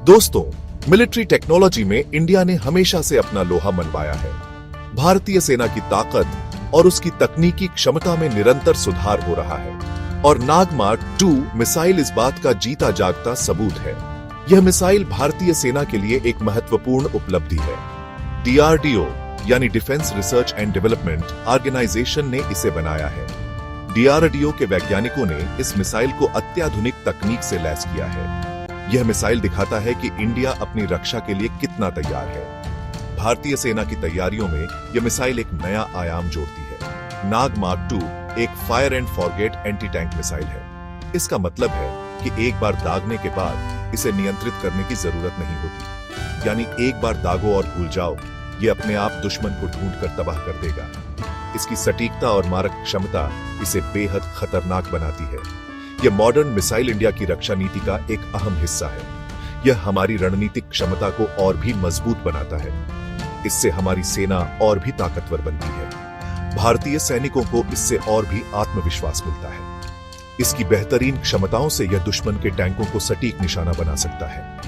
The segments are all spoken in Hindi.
दोस्तों, मिलिट्री टेक्नोलॉजी में इंडिया ने हमेशा से अपना लोहा मनवाया है। भारतीय सेना की ताकत और उसकी तकनीकी क्षमता में निरंतर सुधार हो रहा है और नाग मार्क 2 मिसाइल इस बात का जीता जागता सबूत है। यह मिसाइल भारतीय सेना के लिए एक महत्वपूर्ण उपलब्धि है। DRDO यानी defence research and development organisation ने इसे बनाया है। DRDO के वैज्ञानिकों ने इस मिसाइल को अत्याधुनिक तकनीक से लैस किया है। यह मिसाइल दिखाता है कि इंडिया अपनी रक्षा के लिए कितना तैयार है। भारतीय सेना की तैयारियों में यह मिसाइल एक नया आयाम जोड़ती है। नाग मार्क 2 एक fire and forget anti tank missile है। इसका मतलब है कि एक बार दागने के बाद इसे नियंत्रित करने की जरूरत नहीं होती, यानी एक बार दागो और भूल जाओ, ये अपने आप दुश्मन को ढूंढकर तबाह कर देगा। इसकी सटीकता और मारक क्षमता इसे बेहद खतरनाक बनाती है। यह मॉडर्न मिसाइल इंडिया की रक्षा नीति का एक अहम हिस्सा है। यह हमारी रणनीतिक क्षमता को और भी मजबूत बनाता है। इससे हमारी सेना और भी ताकतवर बनती है। भारतीय सैनिकों को इससे और भी आत्मविश्वास मिलता है। इसकी बेहतरीन क्षमताओं से यह दुश्मन के टैंकों को सटीक निशाना बना सकता है।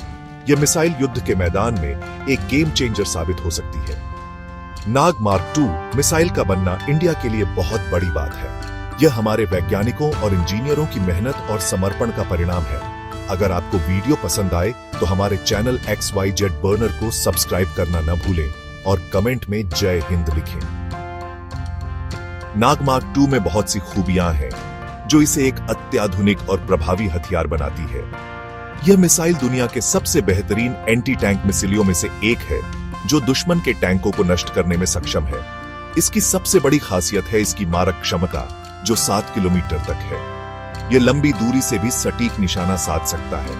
यह मिसाइल युद्ध के मैदान में एक गेम चेंजर साबित हो सकती है। नाग मार्क 2 मिसाइल का बनना इंडिया के लिए बहुत बड़ी बात है। यह हमारे वैज्ञानिकों और इंजीनियरों की मेहनत और समर्पण का परिणाम है। अगर आपको वीडियो पसंद आए तो हमारे चैनल XYZ बर्नर को सब्सक्राइब करना न भूलें और कमेंट में जय हिंद लिखें। नाग मार्क 2 में बहुत सी खूबियां हैं जो इसे एक अत्याधुनिक और प्रभावी हथियार बनाती है। यह मिसाइल दुनिया के सबसे बेहतरीन एंटी टैंक मिसाइलों में से एक है जो दुश्मन के टैंकों को नष्ट करने में सक्षम है। इसकी सबसे बड़ी खासियत है इसकी मारक क्षमता, जो 7 किलोमीटर तक है। यह लंबी दूरी से भी सटीक निशाना साध सकता है,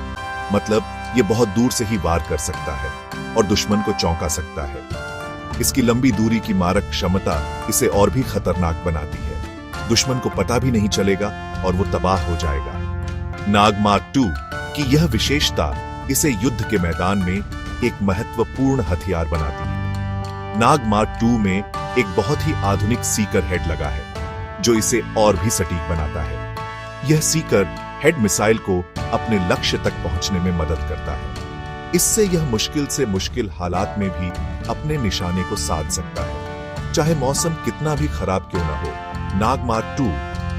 मतलब यह बहुत दूर से ही वार कर सकता है और दुश्मन को चौंका सकता है। इसकी लंबी दूरी की मारक क्षमता इसे और भी खतरनाक बनाती है। दुश्मन को पता भी नहीं चलेगा और वो तबाह हो जाएगा। नाग मार्क 2 की यह विशेषता इसे युद्ध के मैदान में एक महत्वपूर्ण हथियार बनाती है। नाग मार्क 2 में एक बहुत ही आधुनिक सीकर हेड लगा है जो इसे और भी सटीक बनाता है। यह सीकर हेड मिसाइल को अपने लक्ष्य तक पहुंचने में मदद करता है। इससे यह मुश्किल से मुश्किल हालात में भी अपने निशाने को साध सकता है। चाहे मौसम कितना भी खराब क्यों ना हो, नाग मार्क 2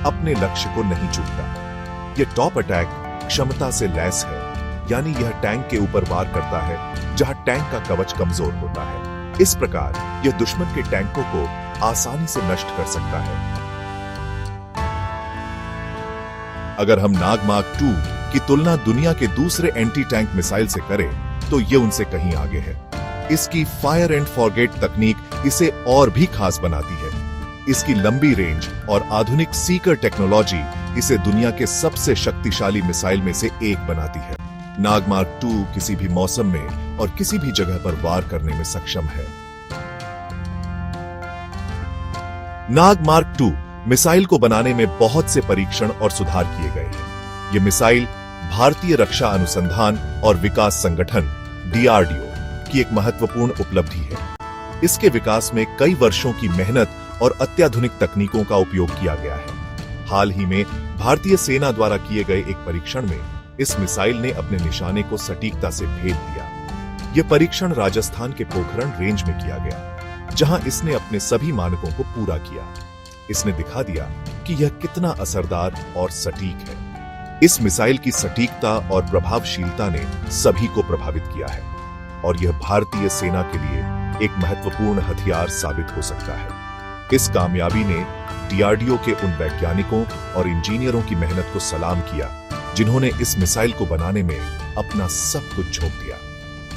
अपने लक्ष्य को नहीं चूकता। यह टॉप अटैक क्षमता से लैस है, यानी यह टैंक के ऊपर वार करता है जहां टैंक का कवच कमजोर होता है। इस प्रकार यह दुश्मन के टैंकों को आसानी से नष्ट कर सकता है। अगर हम नाग मार्क 2 की तुलना दुनिया के दूसरे एंटी टैंक मिसाइल से करें तो ये उनसे कहीं आगे है। इसकी फायर एंड फॉरगेट तकनीक इसे और भी खास बनाती है। इसकी लंबी रेंज और आधुनिक सीकर टेक्नोलॉजी इसे दुनिया के सबसे शक्तिशाली मिसाइल में से एक बनाती है। नाग मार्क 2 किसी भी मौसम में और किसी भी जगह पर वार करने में सक्षम है। नाग मार्क 2 मिसाइल को बनाने में बहुत से परीक्षण और सुधार किए गए हैं। यह मिसाइल भारतीय रक्षा अनुसंधान और विकास संगठन DRDO की एक महत्वपूर्ण उपलब्धि है। इसके विकास में कई वर्षों की मेहनत और अत्याधुनिक तकनीकों का उपयोग किया गया है। हाल ही में भारतीय सेना द्वारा किए गए एक परीक्षण में इस मिसाइल ने अपने निशाने को सटीकता से भेद दिया। यह परीक्षण राजस्थान के पोखरण रेंज में किया गया, जहां इसने अपने सभी मानकों को पूरा किया। इसने दिखा दिया कि यह कितना असरदार और सटीक है। इस मिसाइल की सटीकता और प्रभावशीलता ने सभी को प्रभावित किया है और यह भारतीय सेना के लिए एक महत्वपूर्ण हथियार साबित हो सकता है। इस कामयाबी ने DRDO के उन वैज्ञानिकों और इंजीनियरों की मेहनत को सलाम किया जिन्होंने इस मिसाइल को बनाने में अपना सब कुछ झोंक दिया।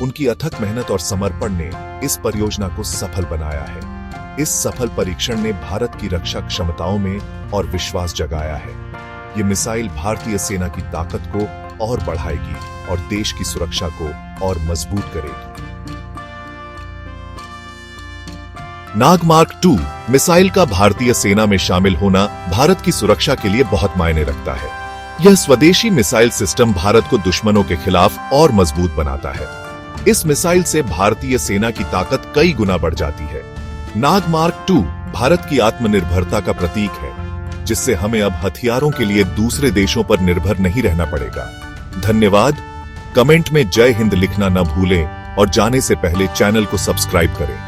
उनकी अथक मेहनत और समर्पण ने इस परियोजना को सफल बनाया है। इस सफल परीक्षण ने भारत की रक्षा क्षमताओं में और विश्वास जगाया है। यह मिसाइल भारतीय सेना की ताकत को और बढ़ाएगी और देश की सुरक्षा को और मजबूत करेगी। नाग मार्क 2 मिसाइल का भारतीय सेना में शामिल होना भारत की सुरक्षा के लिए बहुत मायने रखता है। यह स्वदेशी मिसाइल सिस्टम भारत को दुश्मनों के खिलाफ और मजबूत बनाता है। इस मिसाइल से भारतीय सेना की ताकत कई गुना बढ़ जाती है। नाग मार्क 2 भारत की आत्मनिर्भरता का प्रतीक है, जिससे हमें अब हथियारों के लिए दूसरे देशों पर निर्भर नहीं रहना पड़ेगा। धन्यवाद। कमेंट में जय हिंद लिखना न भूलें और जाने से पहले चैनल को सब्सक्राइब करें।